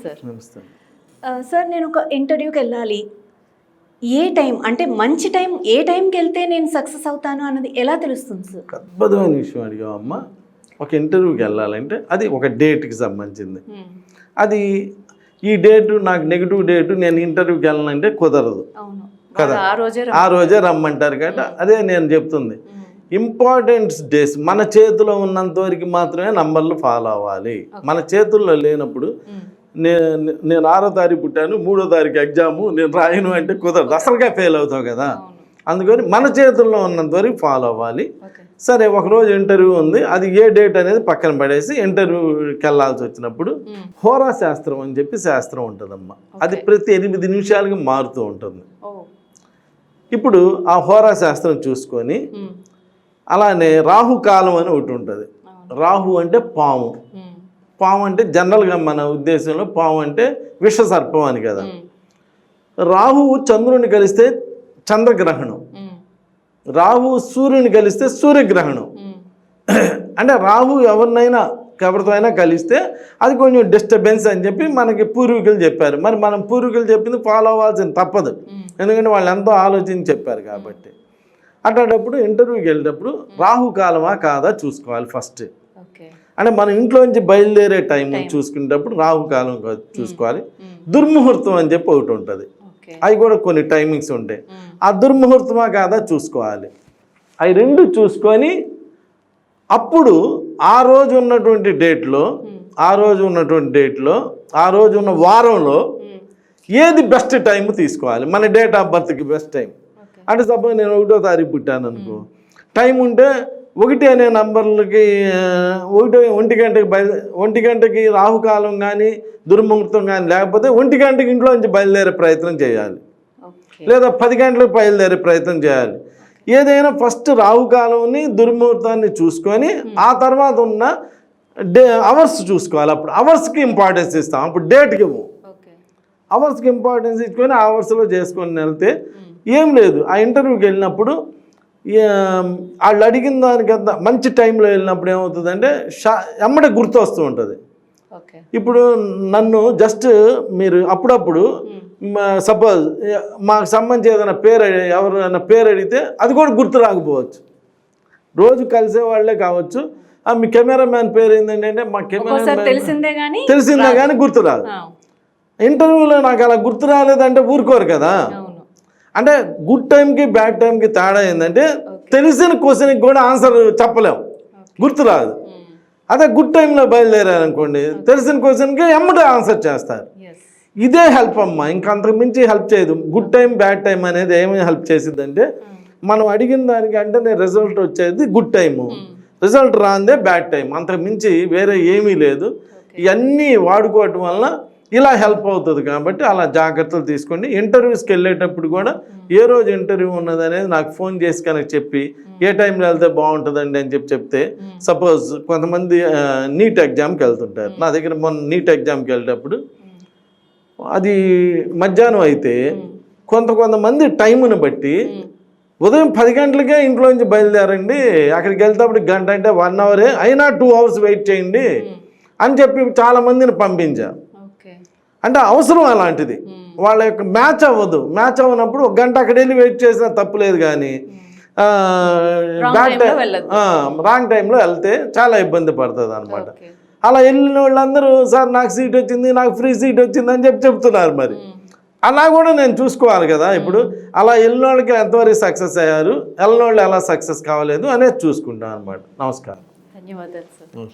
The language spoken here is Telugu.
సార్. నమస్తే. సార్ నేను ఒక ఇంటర్వ్యూకి వెళ్ళాలి, ఏ టైం అంటే మంచి టైం, ఏ టైంకి వెళ్తే నేను సక్సెస్ అవుతాను అన్నది ఎలా తెలుస్తుంది సార్? అద్భుతమైన విషయం అడిగావమ్మ. ఒక ఇంటర్వ్యూకి వెళ్ళాలంటే అది ఒక డేట్కి సంబంధించింది. అది ఈ డేటు నాకు నెగిటివ్ డేటు, నేను ఇంటర్వ్యూకి వెళ్ళాలంటే కుదరదు కదా, ఆ రోజే రమ్మంటారు కాబట్టి అదే నేను చెప్తుంది. ఇంపార్టెన్స్ డేస్ మన చేతిలో ఉన్నంత వరకు మాత్రమే నంబర్లు ఫాలో అవ్వాలి. మన చేతుల్లో లేనప్పుడు నేను 6వ తారీఖు పుట్టాను, 3వ తారీఖు ఎగ్జాము, నేను రాయను అంటే కుదరదు, అసలుగా ఫెయిల్ అవుతావు కదా. అందుకని మన చేతుల్లో ఉన్నంత వరకు ఫాలో అవ్వాలి. సరే, ఒకరోజు ఇంటర్వ్యూ ఉంది, అది ఏ డేట్ అనేది పక్కన పడేసి ఇంటర్వ్యూకి వెళ్ళాల్సి వచ్చినప్పుడు హోరా శాస్త్రం అని చెప్పి శాస్త్రం ఉంటుందమ్మా. అది ప్రతి 8 నిమిషాలకి మారుతూ ఉంటుంది. ఇప్పుడు ఆ హోరా శాస్త్రం చూసుకొని అలానే రాహుకాలం అని ఒకటి ఉంటుంది. రాహు అంటే పాము. పాము అంటే జనరల్గా మన ఉద్దేశంలో పాము అంటే విషసర్పం అని కదా. రాహువు చంద్రుని కలిస్తే చంద్రగ్రహణం, రాహు సూర్యుని కలిస్తే సూర్యగ్రహణం. అంటే రాహు ఎవరితో అయినా కలిస్తే అది కొంచెం డిస్టర్బెన్స్ అని చెప్పి మనకి పూర్వీకులు చెప్పారు. మరి మనం పూర్వీకులు చెప్పింది ఫాలో అవ్వాల్సింది తప్పదు, ఎందుకంటే వాళ్ళు ఎంతో ఆలోచించి చెప్పారు కాబట్టి. అట్లాంటప్పుడు ఇంటర్వ్యూకి వెళ్ళేటప్పుడు రాహుకాలమా కాదా చూసుకోవాలి ఫస్ట్. అంటే మన ఇంట్లోంచి బయలుదేరే టైం చూసుకునేటప్పుడు రాహుకాలం చూసుకోవాలి. దుర్ముహూర్తం అని చెప్పి ఒకటి ఉంటుంది, అవి కూడా కొన్ని టైమింగ్స్ ఉంటాయి. ఆ దుర్ముహూర్తమా కాదా చూసుకోవాలి. అవి రెండు చూసుకొని అప్పుడు ఆ రోజు ఉన్నటువంటి డేట్లో, ఆ రోజు ఉన్న వారంలో ఏది బెస్ట్ టైం తీసుకోవాలి. మన డేట్ ఆఫ్ బర్త్కి బెస్ట్ టైం. అంటే సపోజ్ నేను 1వ తారీఖు పుట్టాను అనుకో, టైం ఉంటే 1 అనే నంబర్లకి 1 గంటకి రాహుకాలం కానీ దుర్ముహూర్తం కానీ లేకపోతే 1 గంటకి ఇంట్లో నుంచి బయలుదేరే ప్రయత్నం చేయాలి, లేదా 10 గంటలకు బయలుదేరే ప్రయత్నం చేయాలి. ఏదైనా ఫస్ట్ రాహుకాలంని దుర్ముహూర్తాన్ని చూసుకొని ఆ తర్వాత ఉన్న అవర్స్ చూసుకోవాలి. అప్పుడు అవర్స్కి ఇంపార్టెన్స్ ఇస్తాం, అప్పుడు డేట్కి ఇవ్వం. అవర్స్కి ఇంపార్టెన్స్ ఇచ్చుకొని ఆ అవర్స్లో చేసుకొని వెళ్తే ఏం లేదు. ఆ ఇంటర్వ్యూకి వెళ్ళినప్పుడు వాళ్ళు అడిగిన దానికంతా మంచి టైంలో వెళ్ళినప్పుడు ఏమవుతుందంటే ఎమ్మటే గుర్తు వస్తూ ఉంటుంది. ఇప్పుడు నన్ను జస్ట్ మీరు అప్పుడప్పుడు సపోజ్ మాకు సంబంధించి ఏదైనా ఎవరైనా పేరు అడిగితే అది కూడా గుర్తు రాకపోవచ్చు. రోజు కలిసే వాళ్ళే కావచ్చు. మీ కెమెరామ్యాన్ పేరు ఏంటంటే అంటే మా కెమెరామ్యాన్ తెలిసిందే కానీ గుర్తు రాదు. ఇంటర్వ్యూలో నాకు అలా గుర్తు రాలేదంటే ఊరుకోరు కదా. అంటే గుడ్ టైంకి బ్యాడ్ టైంకి తేడా ఏంటంటే తెలిసిన క్వశ్చన్కి కూడా ఆన్సర్ చెప్పలేము, గుర్తు రాదు. అదే గుడ్ టైంలో బయలుదేరారనుకోండి, తెలిసిన క్వశ్చన్కి ఎమ్మటే ఆన్సర్ చేస్తారు. ఇదే హెల్ప్ అమ్మా, ఇంకంతకు మించి హెల్ప్ చేయదు. గుడ్ టైం బ్యాడ్ టైం అనేది ఏమి హెల్ప్ చేసిద్దంటే మనం అడిగిన దానికి అంటే రిజల్ట్ వచ్చేది గుడ్ టైము, రిజల్ట్ రాందే బ్యాడ్ టైం, అంతకు మించి వేరే ఏమీ లేదు. ఇవన్నీ వాడుకోవటం వల్ల ఇలా హెల్ప్ అవుతుంది. కాబట్టి అలా జాగ్రత్తలు తీసుకోండి. ఇంటర్వ్యూస్కి వెళ్ళేటప్పుడు కూడా ఏ రోజు ఇంటర్వ్యూ ఉన్నది అనేది నాకు ఫోన్ చేసి కనుక చెప్పి ఏ టైంలో వెళ్తే బాగుంటుందండి అని చెప్తే, సపోజ్ కొంతమంది నీట్ ఎగ్జామ్కి వెళ్తుంటారు. నా దగ్గర మొన్న నీట్ ఎగ్జామ్కి వెళ్ళేటప్పుడు అది మధ్యాహ్నం అయితే కొంతమంది టైముని బట్టి ఉదయం 10 గంటలకే ఇంట్లోంచి బయలుదేరండి, అక్కడికి వెళ్తేప్పుడు గంట అంటే 1 అవరే అయినా 2 అవర్స్ వెయిట్ చేయండి అని చెప్పి చాలామందిని పంపించారు. అంటే అవసరం అలాంటిది, వాళ్ళ యొక్క మ్యాచ్ అవ్వదు. మ్యాచ్ అవ్వనప్పుడు 1 గంట అక్కడ వెళ్ళి వెయిట్ చేసినా తప్పులేదు, కానీ రాంగ్ టైంలో వెళ్తే చాలా ఇబ్బంది పడుతుంది అనమాట. అలా వెళ్ళిన వాళ్ళందరూ సార్ నాకు సీట్ వచ్చింది, నాకు ఫ్రీ సీట్ వచ్చింది అని చెప్తున్నారు. మరి అలా కూడా నేను చూసుకోవాలి కదా. ఇప్పుడు అలా వెళ్ళిన వాళ్ళకి ఎంతవరకు సక్సెస్ అయ్యారు, వెళ్ళిన వాళ్ళు ఎలా సక్సెస్ కావలేదు అనేది చూసుకుంటాను అనమాట. నమస్కారం. ధన్యవాదాలు సార్.